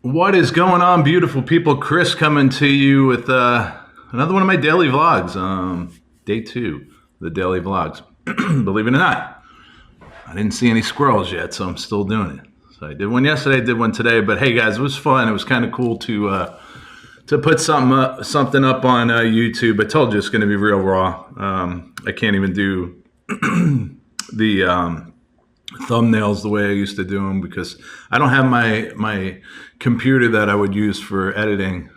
What is going on, beautiful people? Chris coming to you with another one of my daily vlogs. Day two, the daily vlogs. Believe it or not, I didn't see any squirrels yet, so I'm still doing it. So I did one yesterday, did one today. But hey, guys, it was fun. It was kind of cool to put something up on YouTube. I told you it's going to be real raw. I can't even do the thumbnails the way I used to do them because I don't have my computer that I would use for editing.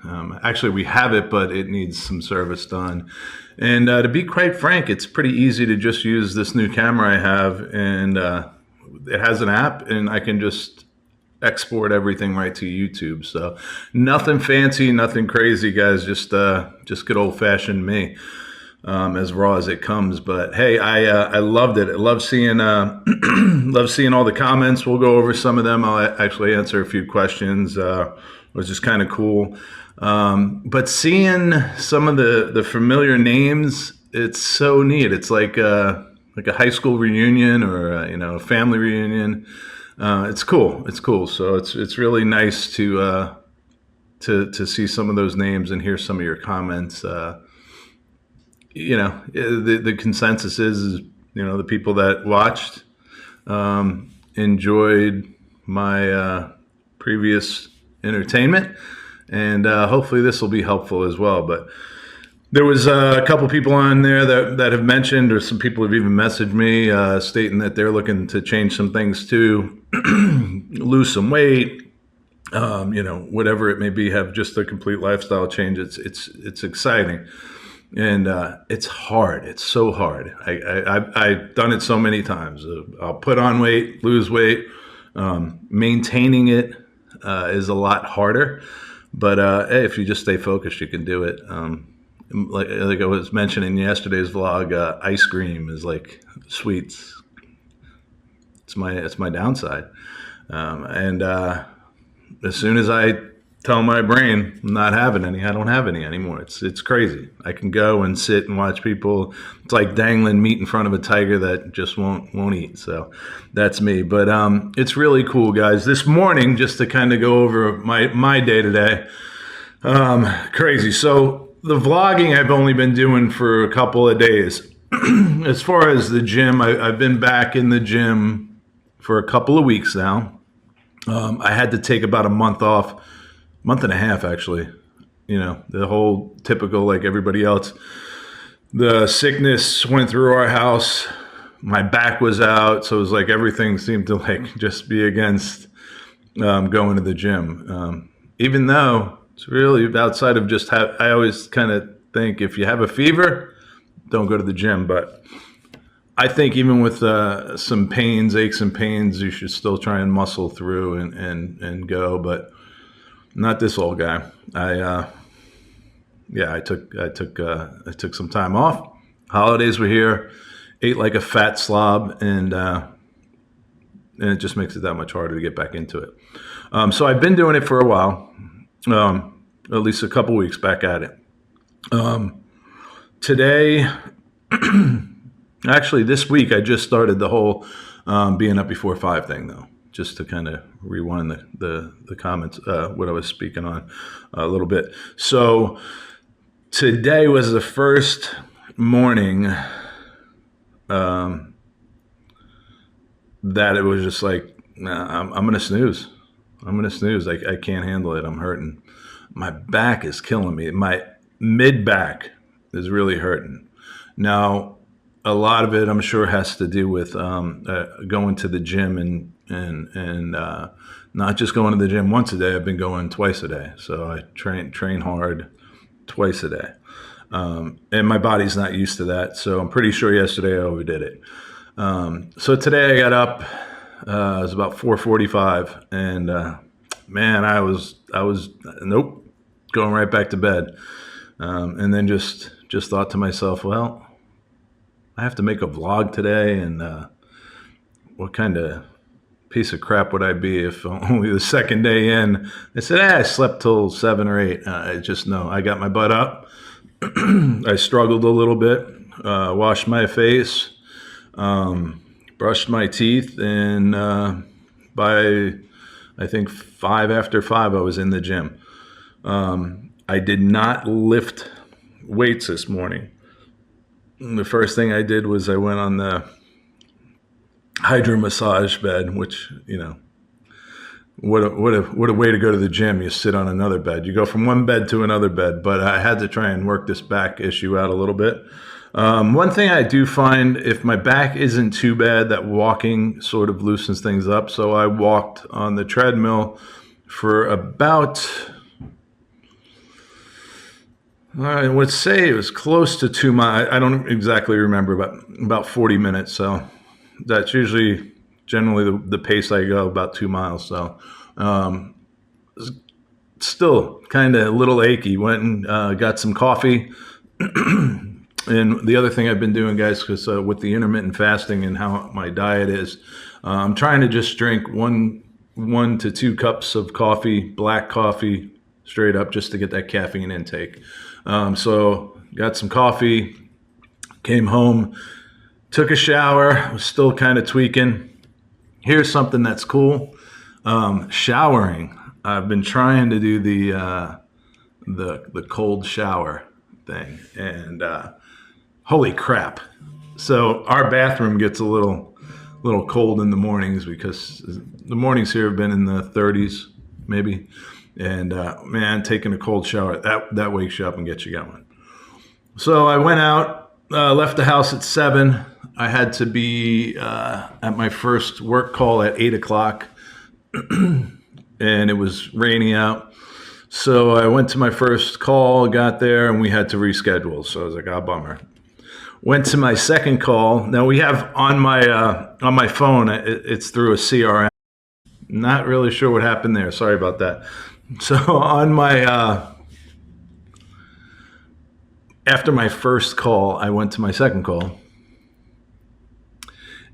Actually, we have it, but it needs some service done. And to be quite frank, it's pretty easy to just use this new camera I have, and it has an app, and I can just export everything right to YouTube. So nothing fancy, nothing crazy, guys. Just good old fashioned me. As raw as it comes, but hey, I loved it. I love seeing love seeing all the comments. We'll go over some of them. I'll actually answer a few questions. It was just kind of cool. But seeing some of the familiar names, it's so neat. It's like a high school reunion or a family reunion. It's cool. It's cool. So it's really nice to see some of those names and hear some of your comments. The consensus is the people that watched enjoyed my previous entertainment, and hopefully this will be helpful as well. But there was a couple people on there that have mentioned, or some people have even messaged me stating that they're looking to change some things too, lose some weight, whatever it may be, have just a complete lifestyle change. It's exciting. And it's hard. It's so hard. I've done it so many times. I'll put on weight, lose weight. Maintaining it is a lot harder. But hey, if you just stay focused, you can do it. Like I was mentioning in yesterday's vlog, ice cream is like sweets. It's my downside. And as soon as I tell my brain I'm not having any, I don't have any anymore. It's crazy. I can go and sit and watch people. It's like dangling meat in front of a tiger that just won't eat. So that's me. But it's really cool, guys. This morning, just to kind of go over my day today, crazy. So the vlogging I've only been doing for a couple of days. As far as the gym, I've been back in the gym for a couple of weeks now. I had to take about a month off. Month and a half, actually. The whole typical, like everybody else. The sickness went through our house. My back was out, so it was like everything seemed to like just be against going to the gym. Even though it's really outside of just I always kind of think if you have a fever, don't go to the gym. But I think even with some aches and pains, you should still try and muscle through and go. But not this old guy. I took some time off. Holidays were here. Ate like a fat slob, and it just makes it that much harder to get back into it. So I've been doing it for a while, at least a couple weeks back at it. Today, actually this week, I just started the whole being up before 5 thing though. Just to kind of rewind the comments, what I was speaking on a little bit. So today was the first morning that it was just like, nah, I'm going to snooze. I'm going to snooze. I can't handle it. I'm hurting. My back is killing me. My mid back is really hurting. Now, a lot of it, I'm sure, has to do with going to the gym and not just going to the gym once a day. I've been going twice a day. So I train hard twice a day. And my body's not used to that. So I'm pretty sure yesterday I overdid it. So today I got up, it was about 4:45, and man, I was nope, going right back to bed. And then just thought to myself, well, I have to make a vlog today, and what kind of piece of crap would I be if only the second day in I said, I slept till 7 or 8. I got my butt up. I struggled a little bit, washed my face, brushed my teeth, and by I think 5 after 5, I was in the gym. I did not lift weights this morning. The first thing I did was I went on the hydro massage bed, which, what a way to go to the gym. You sit on another bed. You go from one bed to another bed. But I had to try and work this back issue out a little bit. One thing I do find, if my back isn't too bad, that walking sort of loosens things up. So I walked on the treadmill for about, I would say it was close to 2 miles. I don't exactly remember, but about 40 minutes. So that's usually generally the pace I go, about 2 miles. So still kind of a little achy. Went and got some coffee. And the other thing I've been doing, guys, because with the intermittent fasting and how my diet is, I'm trying to just drink 1 to 2 cups of coffee, black coffee, straight up, just to get that caffeine intake. So got some coffee, came home, took a shower, was still kind of tweaking. Here's something that's cool. Showering. I've been trying to do the cold shower thing, and holy crap. So our bathroom gets a little cold in the mornings because the mornings here have been in the 30s maybe. And man, taking a cold shower, that wakes you up and gets you going. So I went out, left the house at 7. I had to be at my first work call at 8 o'clock, and it was rainy out. So I went to my first call, got there, and we had to reschedule. So I was like, bummer. Went to my second call. Now we have on my phone, it's through a CRM. Not really sure what happened there. Sorry about that. So on my after my first call, I went to my second call.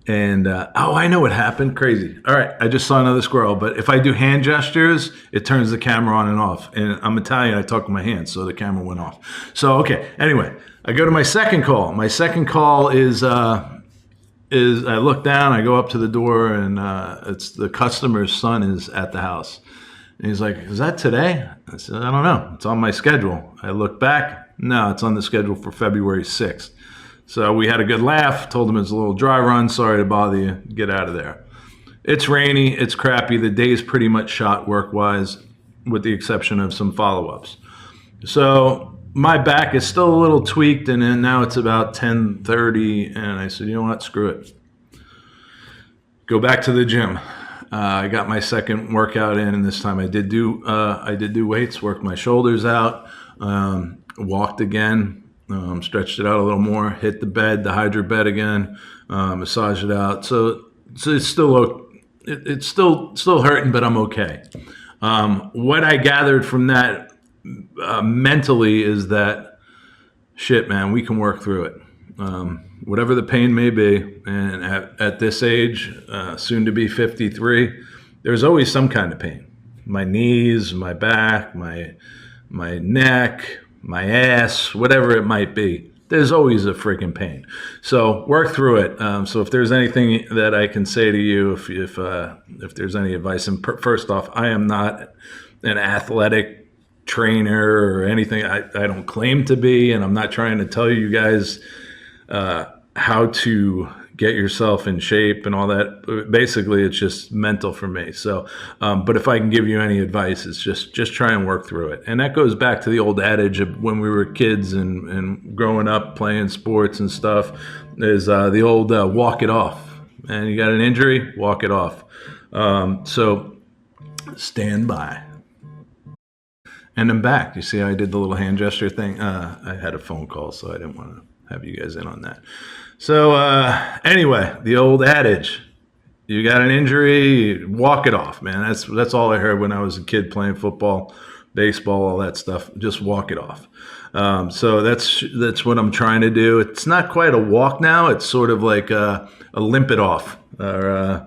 And, I know what happened. Crazy. All right, I just saw another squirrel. But if I do hand gestures, it turns the camera on and off. And I'm Italian, I talk with my hands, so the camera went off. So, okay, anyway, I go to my second call. My second call is I look down, I go up to the door, and it's the customer's son is at the house. And he's like, is that today? I said, I don't know. It's on my schedule. I look back. No, it's on the schedule for February 6th. So we had a good laugh, told him it's a little dry run. Sorry to bother you. Get out of there. It's rainy. It's crappy. The day's pretty much shot work-wise, with the exception of some follow-ups. So my back is still a little tweaked, and then now it's about 10:30, and I said, you know what? Screw it. Go back to the gym. I got my second workout in, and this time I did do weights, worked my shoulders out, walked again, stretched it out a little more, hit the bed, the hydro bed again, massaged it out. So it's still hurting, but I'm okay. What I gathered from that mentally is that shit, man, we can work through it. Whatever the pain may be, and at this age, soon to be 53, there's always some kind of pain. My knees, my back, my neck, my ass, whatever it might be. There's always a freaking pain. So work through it. So if there's anything that I can say to you, if there's any advice, and first off, I am not an athletic trainer or anything. I don't claim to be, and I'm not trying to tell you guys how to get yourself in shape and all that. Basically, it's just mental for me. So, but if I can give you any advice, it's just try and work through it. And that goes back to the old adage of when we were kids and growing up playing sports and stuff, is the old walk it off. And you got an injury, walk it off. So stand by. And I'm back. You see how I did the little hand gesture thing? I had a phone call, so I didn't want to have you guys in on that. So anyway, the old adage, you got an injury, walk it off, man. That's all I heard when I was a kid playing football, baseball, all that stuff. Just walk it off. So that's what I'm trying to do. It's not quite a walk now. It's sort of like a limp it off. Or,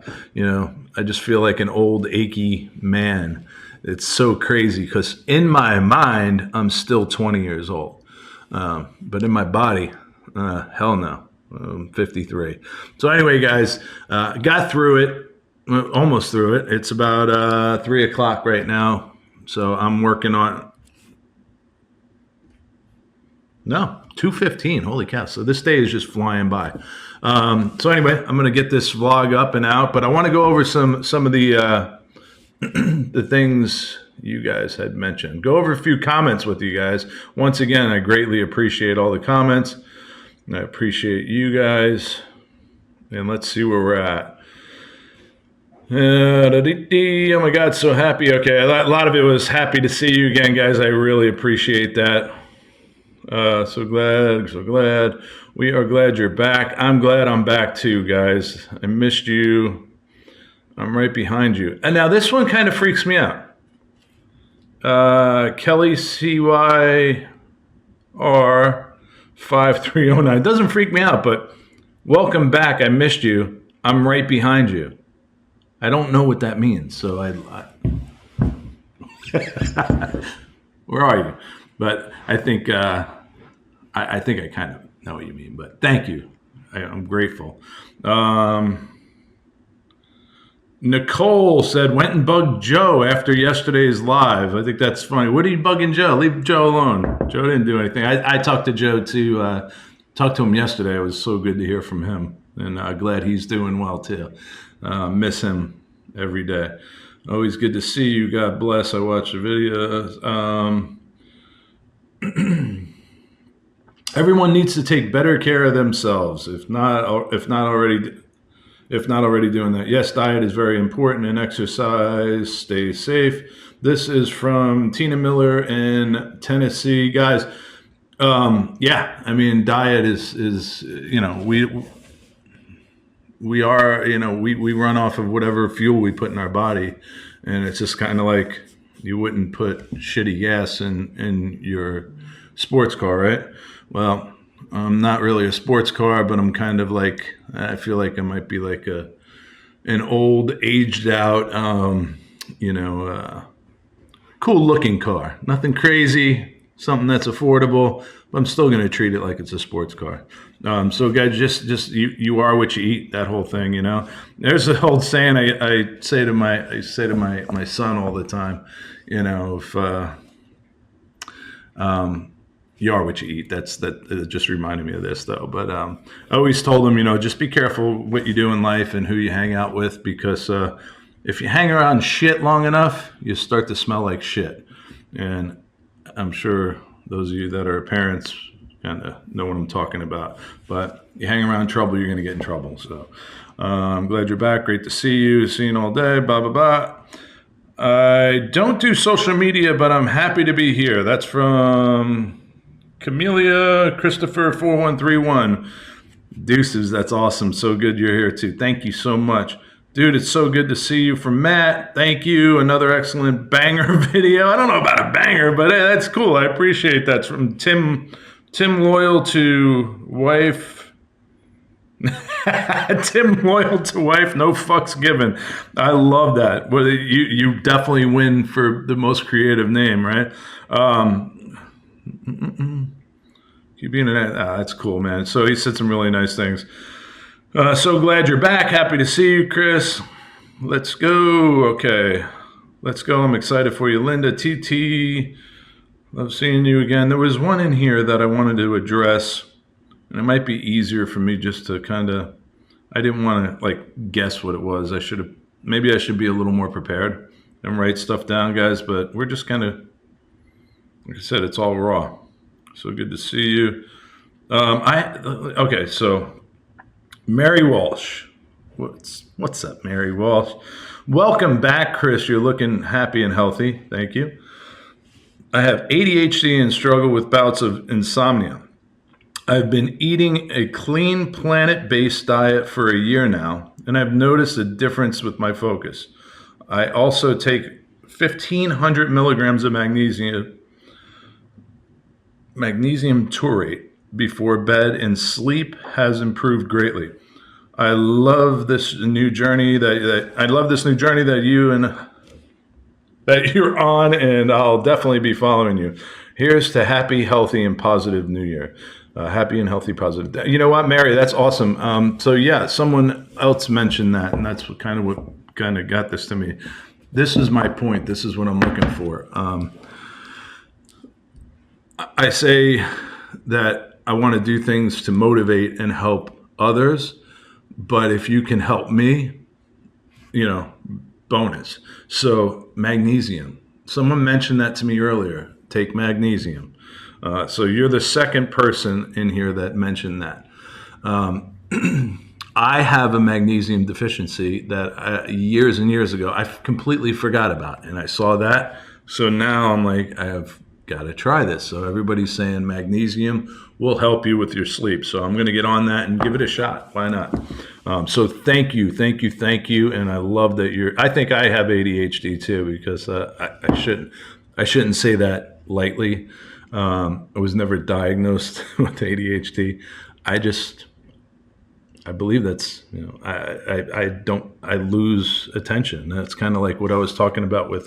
I just feel like an old achy man. It's so crazy because in my mind, I'm still 20 years old. But in my body, hell no. I'm 53. So anyway, guys, got through it. almost through it. It's about 3 o'clock right now. So I'm working on, no, 2:15. Holy cow. So this day is just flying by. So anyway, I'm going to get this vlog up and out, but I want to go over some of the the things you guys had mentioned. Go over a few comments with you guys. Once again, I greatly appreciate all the comments. I appreciate you guys. And let's see where we're at. Oh my God, so happy. Okay, a lot of it was happy to see you again, guys. I really appreciate that. So glad. We are glad you're back. I'm glad I'm back too, guys. I missed you. I'm right behind you. And now this one kind of freaks me out. Kelly CYR 5309. Doesn't freak me out, but welcome back. I missed you. I'm right behind you. I don't know what that means. So where are you? But I think I think I kind of know what you mean. But thank you. I'm grateful. Nicole said, went and bugged Joe after yesterday's live. I think that's funny. What are you bugging Joe? Leave Joe alone. Joe didn't do anything. I talked to Joe too. Talked to him yesterday. It was so good to hear from him. And glad he's doing well too. Miss him every day. Always good to see you. God bless. I watch the videos. Everyone needs to take better care of themselves. If not already doing that. Yes, diet is very important and exercise. Stay safe. This is from Tina Miller in Tennessee. Guys, yeah, I mean, diet is we are, we run off of whatever fuel we put in our body. And it's just kind of like you wouldn't put shitty gas in your sports car, right? Well, I'm not really a sports car, but I'm kind of like, I feel like I might be like an old, aged out, cool looking car. Nothing crazy, something that's affordable, but I'm still going to treat it like it's a sports car. So guys, just you are what you eat, that whole thing, There's an old saying I say to my son all the time, if you are what you eat. That it just reminded me of this though. But I always told them, just be careful what you do in life and who you hang out with, because if you hang around shit long enough, you start to smell like shit. And I'm sure those of you that are parents kind of know what I'm talking about. But you hang around trouble, you're going to get in trouble. So I'm glad you're back. Great to see you. Seeing all day. Blah, blah, blah. I don't do social media, but I'm happy to be here. That's from Camellia Christopher 4131. Deuces, that's awesome. So good you're here too. Thank you so much. Dude, it's so good to see you. From Matt, thank you. Another excellent banger video. I don't know about a banger, but hey, that's cool. I appreciate that. It's from Tim Loyal to Wife. Tim Loyal to Wife, no fucks given. I love that. Well, you definitely win for the most creative name, right? Keep being that's cool, man. So he said some really nice things. So glad you're back. Happy to see you, Chris. Let's go. Okay. Let's go. I'm excited for you. Linda, TT. Love seeing you again. There was one in here that I wanted to address, and it might be easier for me just to I didn't want to guess what it was. Maybe I should be a little more prepared and write stuff down, guys, but we're just like I said, it's all raw. So good to see you. Okay, so Mary Walsh. What's up, Mary Walsh? Welcome back, Chris. You're looking happy and healthy. Thank you. I have ADHD and struggle with bouts of insomnia. I've been eating a clean, planet-based diet for a year now, and I've noticed a difference with my focus. I also take 1,500 milligrams of magnesium taurate before bed, and sleep has improved greatly. I love this new journey that you're on, and I'll definitely be following you. Here's to happy, healthy, and positive New Year. Happy and healthy, positive. You know what, Mary? That's awesome. So yeah, someone else mentioned that, and that's what kind of got this to me. This is my point. This is what I'm looking for. I say that I want to do things to motivate and help others, but if you can help me, bonus. So magnesium. Someone mentioned that to me earlier. Take magnesium. So you're the second person in here that mentioned that. I have a magnesium deficiency that years and years ago I completely forgot about, and I saw that. So now I'm like, I have got to try this. So everybody's saying magnesium will help you with your sleep. So I'm going to get on that and give it a shot. Why not? So thank you. And I love that I think I have ADHD too, because I shouldn't say that lightly. I was never diagnosed with ADHD. I believe that's, I lose attention. That's kind of like what I was talking about with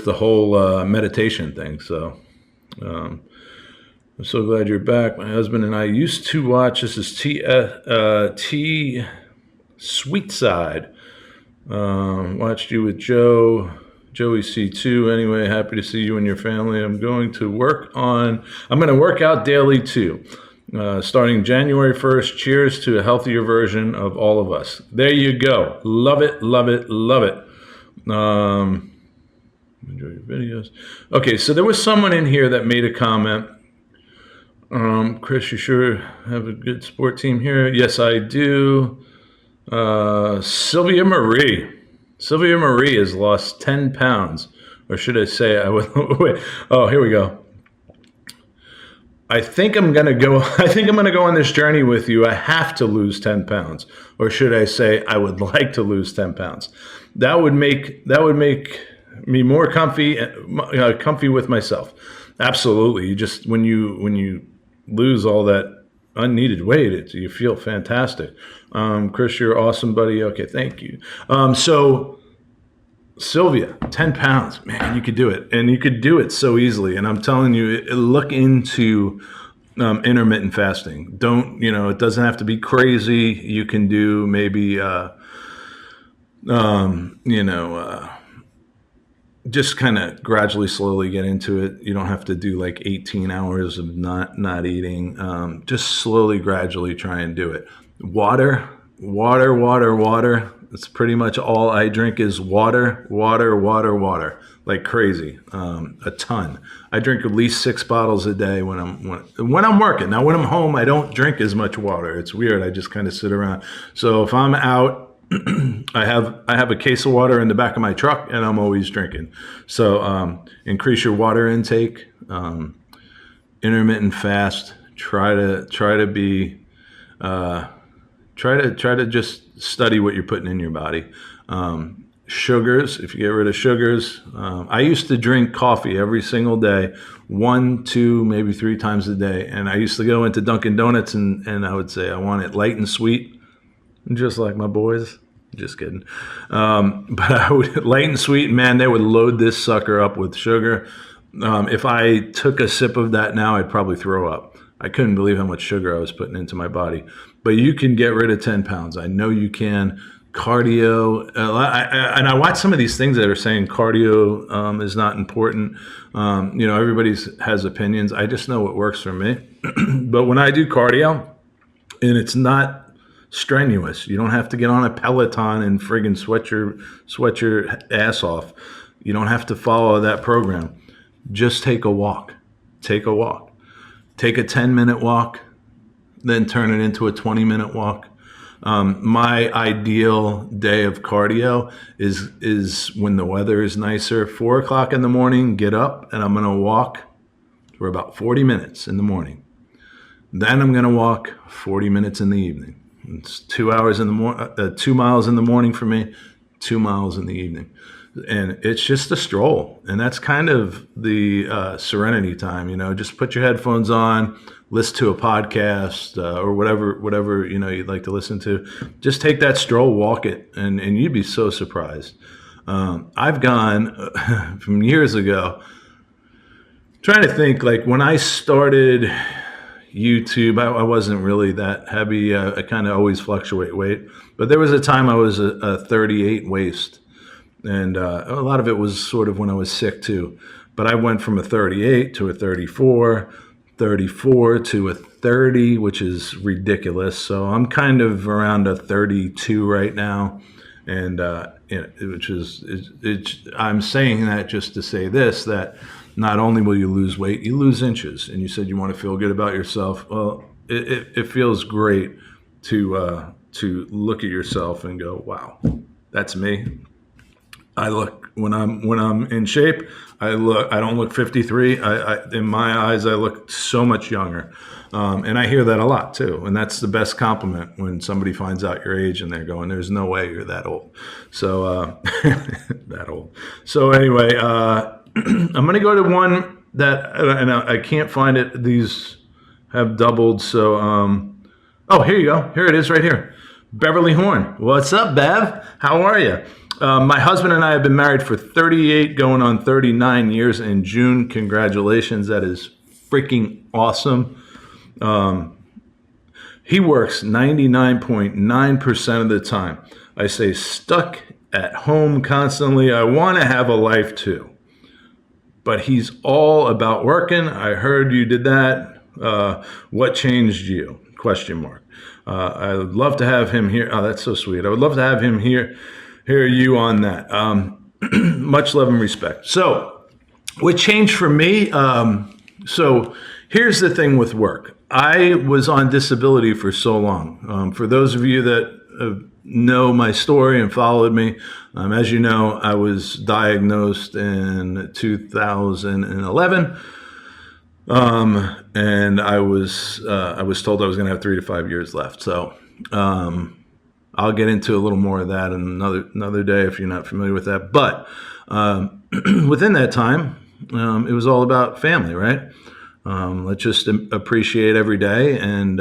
the whole meditation thing. So I'm so glad you're back. My husband and I used to watch, this is T Sweetside. Watched you with Joey C2. Anyway, happy to see you and your family. I'm going to work out daily too. Starting January 1st. Cheers to a healthier version of all of us. There you go. Love it. Enjoy your videos. Okay, so there was someone in here that made a comment. Chris, you sure have a good sport team here? Yes, I do. Sylvia Marie has lost 10 pounds. Or should I say wait. Oh, here we go. I think I'm going to go on this journey with you. I have to lose 10 pounds. Or should I say I would like to lose 10 pounds. That would make me more comfy with myself. Absolutely. You just, when you lose all that unneeded weight, you feel fantastic. Chris, you're awesome, buddy. Okay. Thank you. So Sylvia, 10 pounds, man, you could do it. And you could do it so easily. And I'm telling you, look into intermittent fasting. Don't, it doesn't have to be crazy. You can do maybe, just kind of gradually, slowly get into it. You don't have to do like 18 hours of not eating. Just slowly, gradually try and do it. Water. That's pretty much all I drink is water, like crazy, a ton. I drink at least 6 bottles a day when I'm working. Now, when I'm home, I don't drink as much water. It's weird. I just kind of sit around. So if I'm out, I have a case of water in the back of my truck, and I'm always drinking. So increase your water intake, intermittent fast. Try to be. Try to just study what you're putting in your body. Sugars, if you get rid of sugars. I used to drink coffee every single day, 1, 2, maybe 3 times a day. And I used to go into Dunkin' Donuts and I would say, I want it light and sweet, just like my boys. Just kidding. But I would light and sweet, man, they would load this sucker up with sugar. If I took a sip of that now, I'd probably throw up. I couldn't believe how much sugar I was putting into my body. But you can get rid of 10 pounds. I know you can. Cardio. And I watch some of these things that are saying cardio is not important. Everybody has opinions. I just know what works for me. But when I do cardio, and it's not strenuous, you don't have to get on a Peloton and friggin' sweat your ass off. You don't have to follow that program. Just take a walk. Take a 10-minute walk, then turn it into a 20-minute walk. My ideal day of cardio is when the weather is nicer. 4 o'clock in the morning, get up, and I'm going to walk for about 40 minutes in the morning. Then I'm going to walk 40 minutes in the evening. It's 2 hours in the morning, 2 miles in the morning for me, 2 miles in the evening. And it's just a stroll. And that's kind of the serenity time, just put your headphones on, listen to a podcast or whatever, you'd like to listen to. Just take that stroll, walk it, and you'd be so surprised. I've gone from years ago, trying to think, like when I started, YouTube. I wasn't really that heavy. I kind of always fluctuate weight. But there was a time I was a 38 waist. And a lot of it was sort of when I was sick too. But I went from a 38 to a 34, 34 to a 30, which is ridiculous. So I'm kind of around a 32 right now. And which is I'm saying that just to say this, that not only will you lose weight, you lose inches. And you said you want to feel good about yourself. Well, it feels great to look at yourself and go, wow, that's me. I look when I'm in shape. I don't look 53. In my eyes, I look so much younger, and I hear that a lot too. And that's the best compliment when somebody finds out your age and they're going, "There's no way you're that old." So that old. So anyway, I'm going to go to one that, and I can't find it. These have doubled. So oh, here you go. Here it is, right here. Beverly Horn. What's up, Bev? How are you? My husband and I have been married for 38, going on 39 years in June. Congratulations. That is freaking awesome. He works 99.9% of the time. I say stuck at home constantly. I want to have a life too. But he's all about working. I heard you did that. What changed you? Question mark. I would love to have him here. Oh, that's so sweet. I would love to have him here. Hear you on that. Much love and respect. So, what changed for me? So, here's the thing with work. I was on disability for so long. For those of you that know my story and followed me, as you know, I was diagnosed in 2011, and I was told I was going to have 3 to 5 years left. So. I'll get into a little more of that in another day if you're not familiar with that. But within that time, it was all about family, right? Let's just appreciate every day, and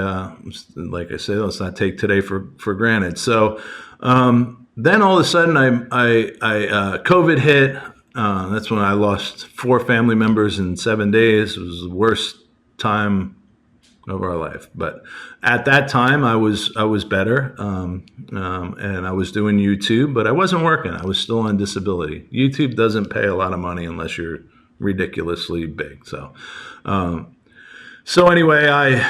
like I say, let's not take today for granted. So then all of a sudden, I COVID hit. That's when I lost 4 family members in 7 days. It was the worst time of our life. But at that time, I was better, and I was doing YouTube, but I wasn't working. I was still on disability. YouTube doesn't pay a lot of money unless you're ridiculously big. So anyway,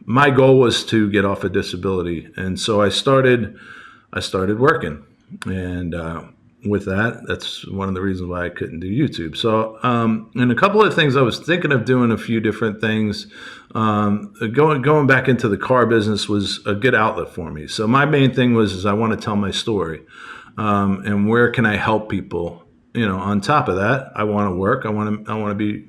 my goal was to get off of disability, and so I started working, and with that, that's one of the reasons why I couldn't do YouTube. So, and a couple of things I was thinking of doing, a few different things. Going back into the car business was a good outlet for me. So my main thing is I want to tell my story, and where can I help people? On top of that, I want to work. I want to be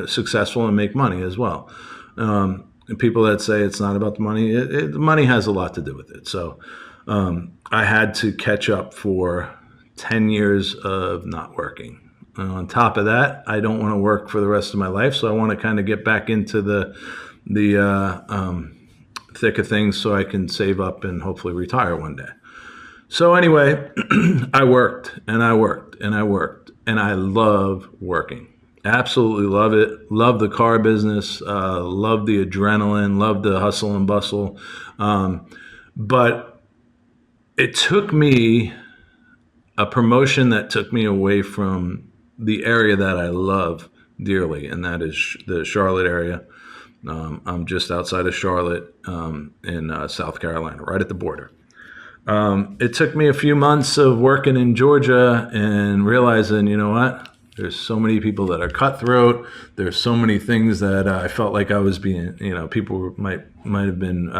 successful and make money as well. And people that say it's not about the money, the money has a lot to do with it. So I had to catch up for 10 years of not working. On top of that, I don't want to work for the rest of my life, so I want to kind of get back into the thick of things so I can save up and hopefully retire one day. So anyway, I worked and I worked and I worked, and I love working. Absolutely love it. Love the car business. Love the adrenaline. Love the hustle and bustle. But it took me a promotion that took me away from the area that I love dearly, and that is the Charlotte area. I'm just outside of Charlotte in South Carolina, right at the border. It took me a few months of working in Georgia and realizing, you know what? There's so many people that are cutthroat. There's so many things that I felt like I was being, people might have been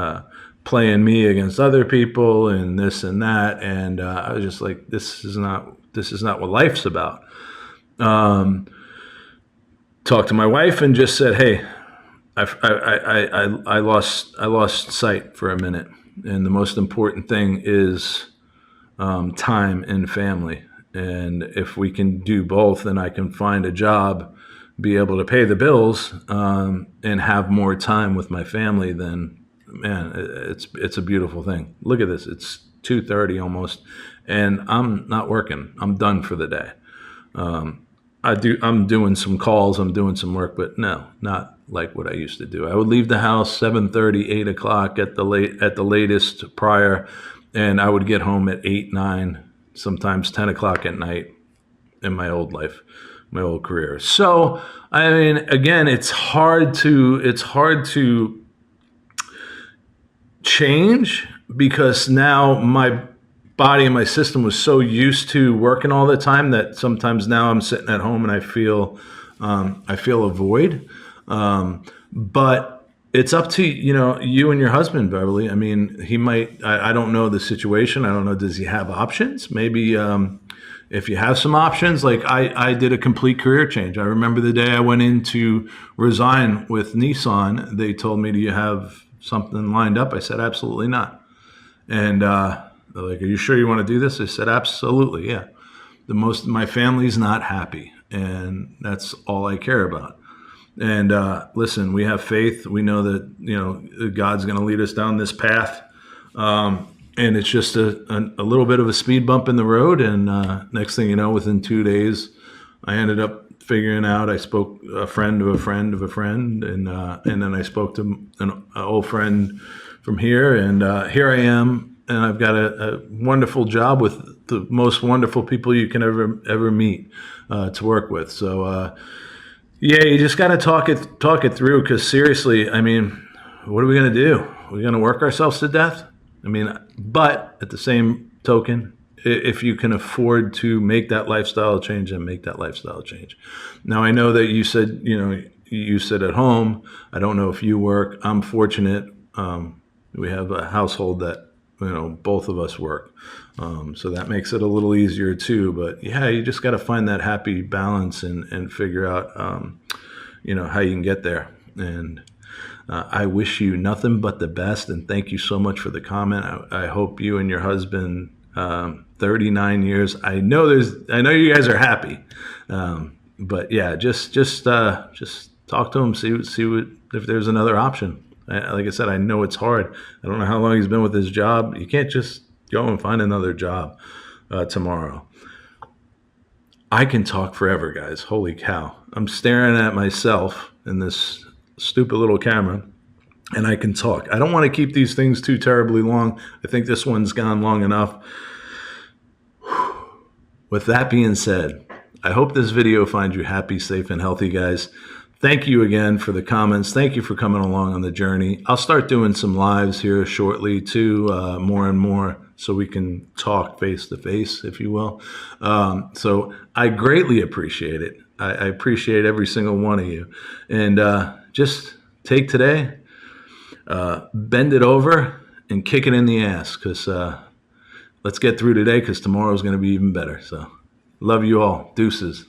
playing me against other people and this and that. And I was just like, this is not what life's about. Talked to my wife and just said, hey, I lost sight for a minute. And the most important thing is time and family. And if we can do both, then I can find a job, be able to pay the bills, and have more time with my family, then, man, it's a beautiful thing. Look at this. It's 2:30 almost, and I'm not working. I'm done for the day. I'm doing some calls, I'm doing some work, but no, not like what I used to do. I would leave the house 7:30, 8 o'clock at the latest prior, and I would get home at 8, 9, sometimes 10 o'clock at night in my old life, my old career. So I mean, again, it's hard to change because now my body and my system was so used to working all the time that sometimes now I'm sitting at home and I feel a void. But it's up to you and your husband, Beverly. I mean, he might. I don't know the situation. I don't know. Does he have options? Maybe if you have some options, like I did a complete career change. I remember the day I went in to resign with Nissan. They told me, "Do you have something lined up?" I said, "Absolutely not." And they're like, "Are you sure you want to do this?" I said, "Absolutely, yeah." My family's not happy, and that's all I care about. And listen, we have faith. We know that God's going to lead us down this path, and it's just a little bit of a speed bump in the road. And next thing you know, within 2 days, I ended up figuring out. I spoke a friend of a friend of a friend, and then I spoke to an old friend from here, and here I am, and I've got a wonderful job with the most wonderful people you can ever meet to work with. So yeah, you just got to talk it through, because seriously, I mean, what are we going to do? We're going to work ourselves to death? I mean, but at the same token, if you can afford to make that lifestyle change, then make that lifestyle change. Now, I know that you said, you sit at home. I don't know if you work. I'm fortunate. We have a household that, both of us work. So that makes it a little easier too. But yeah, you just got to find that happy balance and figure out, how you can get there. And I wish you nothing but the best. And thank you so much for the comment. I hope you and your husband, 39 years. I know you guys are happy. But yeah, just talk to him, see what, if there's another option. Like I said, I know it's hard. I don't know how long he's been with his job. You can't just go and find another job tomorrow. I can talk forever, guys. Holy cow. I'm staring at myself in this stupid little camera, and I can talk. I don't want to keep these things too terribly long. I think this one's gone long enough. With that being said, I hope this video finds you happy, safe, and healthy, guys. Thank you again for the comments. Thank you for coming along on the journey. I'll start doing some lives here shortly too, more and more, so we can talk face to face, if you will. So I greatly appreciate it. I appreciate every single one of you. And just take today, bend it over, and kick it in the ass, because let's get through today, because tomorrow's going to be even better. So love you all. Deuces.